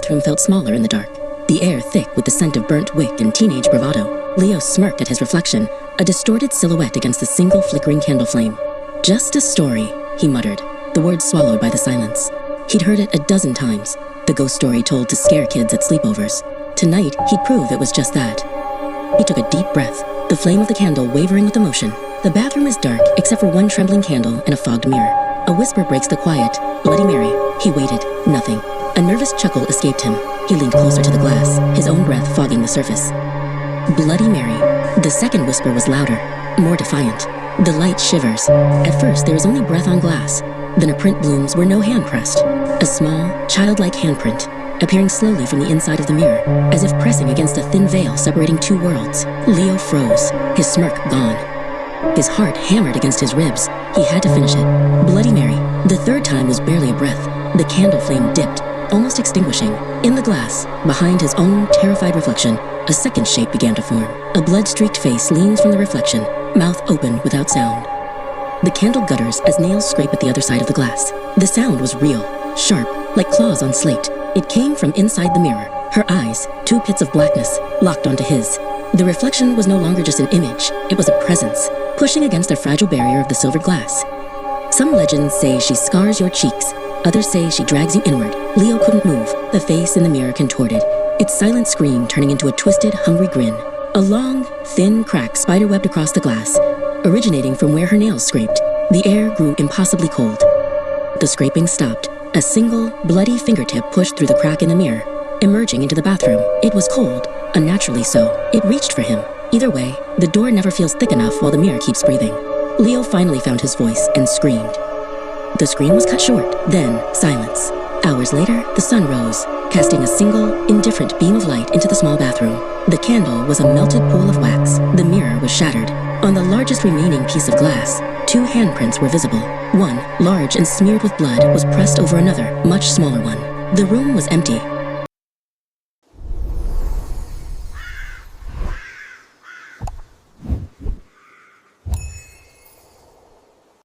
bathroom felt smaller in the dark, the air thick with the scent of burnt wick and teenage bravado. Leo smirked at his reflection, a distorted silhouette against the single flickering candle flame. "Just a story," he muttered, the words swallowed by the silence. He'd heard it a dozen times, the ghost story told to scare kids at sleepovers. Tonight, he'd prove it was just that. He took a deep breath, the flame of the candle wavering with emotion. The bathroom is dark, except for one trembling candle and a fogged mirror. A whisper breaks the quiet. "Bloody Mary." He waited. Nothing. A nervous chuckle escaped him. He leaned closer to the glass, his own breath fogging the surface. "Bloody Mary." The second whisper was louder, more defiant. The light shivers. At first, there is only breath on glass. Then a print blooms where no hand pressed. A small, childlike handprint, appearing slowly from the inside of the mirror, as if pressing against a thin veil separating two worlds. Leo froze, his smirk gone. His heart hammered against his ribs. He had to finish it. "Bloody Mary." The third time was barely a breath. The candle flame dipped, almost extinguishing. In the glass, behind his own terrified reflection, a second shape began to form. A blood-streaked face leans from the reflection, mouth open without sound. The candle gutters as nails scrape at the other side of the glass. The sound was real, sharp, like claws on slate. It came from inside the mirror. Her eyes, two pits of blackness, locked onto his. The reflection was no longer just an image, it was a presence, pushing against the fragile barrier of the silvered glass. Some legends say she scars your cheeks, others say she drags you inward. Leo couldn't move, the face in the mirror contorted, its silent scream turning into a twisted, hungry grin. A long, thin crack spiderwebbed across the glass, originating from where her nails scraped. The air grew impossibly cold. The scraping stopped. A single, bloody fingertip pushed through the crack in the mirror, emerging into the bathroom. It was cold, unnaturally so. It reached for him. Either way, the door never feels thick enough while the mirror keeps breathing. Leo finally found his voice and screamed. The scream was cut short, then silence. Hours later, the sun rose, casting a single, indifferent beam of light into the small bathroom. The candle was a melted pool of wax. The mirror was shattered. On the largest remaining piece of glass, two handprints were visible. One, large and smeared with blood, was pressed over another, much smaller one. The room was empty,